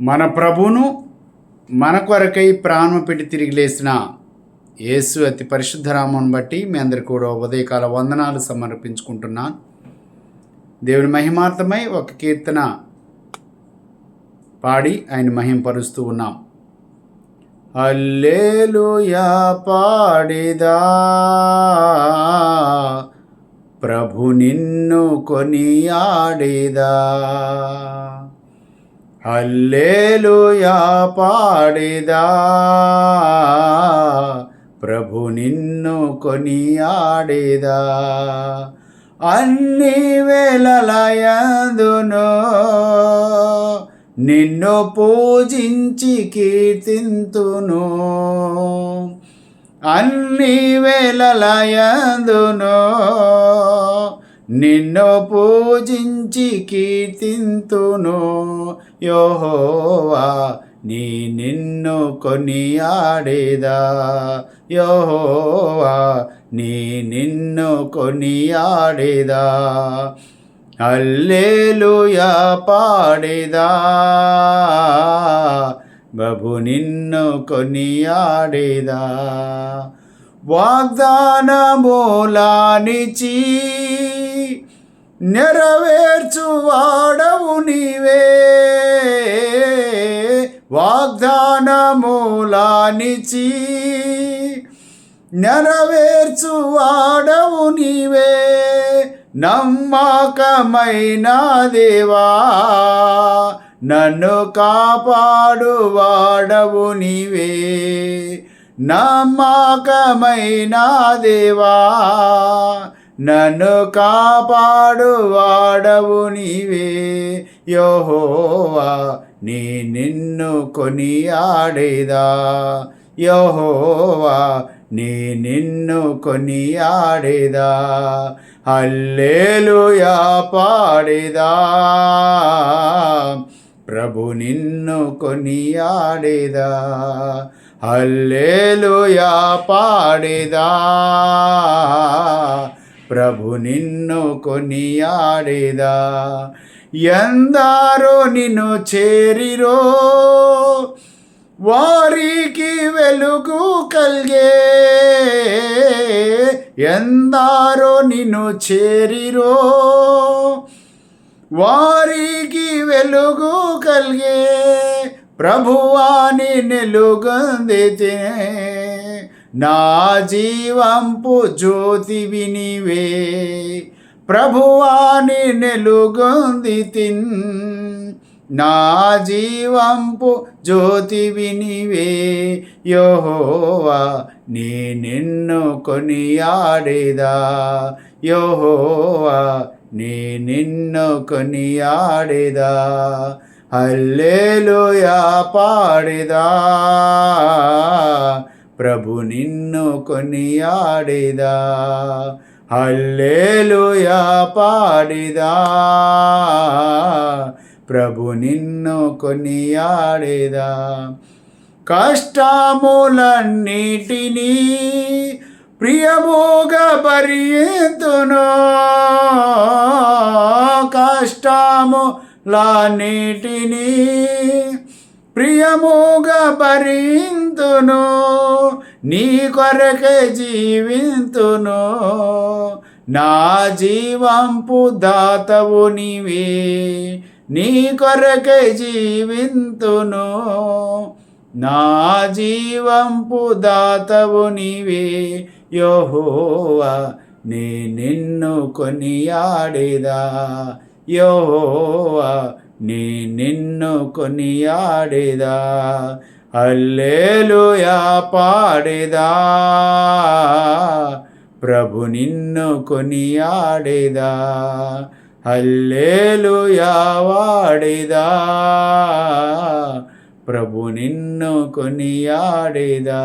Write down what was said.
మన ప్రభువును మన కొరకై ప్రాణం పెట్టి తిరిగి లేచిన యేసు అతి పరిశుద్ధ నామమును బట్టి మీ అందరికీ కూడా ఉదయకాల వందనాలు సమర్పించుకుంటున్నాను. దేవుని మహిమార్థమై ఒక కీర్తన పాడి ఆయన మహింపరుస్తూ ఉన్నాం. హల్లెలూయా పాడేదా, ప్రభు నిన్ను కొనియాడేదా. హల్లెలూయా పాడేదా, ప్రభు నిన్ను కొనియాడేదా. అన్ని వేళలయందును నిన్ను పూజించి కీర్తింతును. అన్ని వేళలయందును నిన్ను పూజించి కీర్తింతును. యెహోవా నిన్ను కొనియాడేదా, యెహోవా నిన్ను కొనియాడేదా. హల్లెలూయా పాడేదా, ప్రభు నిన్ను కొనియాడేదా. వాగ్దానములానిచి నెరవేర్చువాడవు నీవే. వాగ్దానములానిచి నెరవేర్చువాడవు నీవే. నమ్మకమైన దేవా, నన్ను కాపాడువాడవు నీవే. నమ్మకమైన దేవా, నన్ను కాపాడువాడవు నీవే. యెహోవా నిన్ను కొనియాడేదా, యెహోవా నిన్ను కొనియాడేదా. హల్లెలూయా పాడేదా, ప్రభు నిన్ను కొనియాడేదా. హల్లెలూయా పాడేదా, ప్రభు నిన్ను కొనియాడేదా. ఎందరో నిన్ను చేరిరో, వారికి వెలుగు కలిగే. ఎందరో నిన్ను చేరిరో, వారికి వెలుగు కలిగే. ప్రభువాని నిలుగొందితే, నా జీవంపు జ్యోతివి నీవే. ప్రభువాని నిలుగొందితిన్, నా జీవంపు జ్యోతివి నీవే. యెహోవా నిన్ను కొనియాడేదా, యెహోవా నిన్ను కొనియాడేదా. హల్లెలూయా పాడేదా, ప్రభు నిన్ను కొనియాడేదా. హల్లెలూయా పాడేదా, ప్రభు నిన్ను కొనియాడేదా. కష్టములన్నిటినీ ప్రియముగా భరింతును. కష్టములన్నిటినీ ప్రియముగా భరింతును. నీ కొరకే జీవింతును. నా జీవంపు దాతవు నీవే. నీ కొరకే జీవింతును. నా జీవంపు దాతవు నీవే. యెహోవా నిన్ను కొనియాడేదా, యెహోవా నిన్ను కొనియాడేదా. హల్లెలూయా పాడేదా, ప్రభు నిన్ను కొనియాడేదా. హల్లెలూయా వాడేదా, ప్రభు నిన్ను కొనియాడేదా.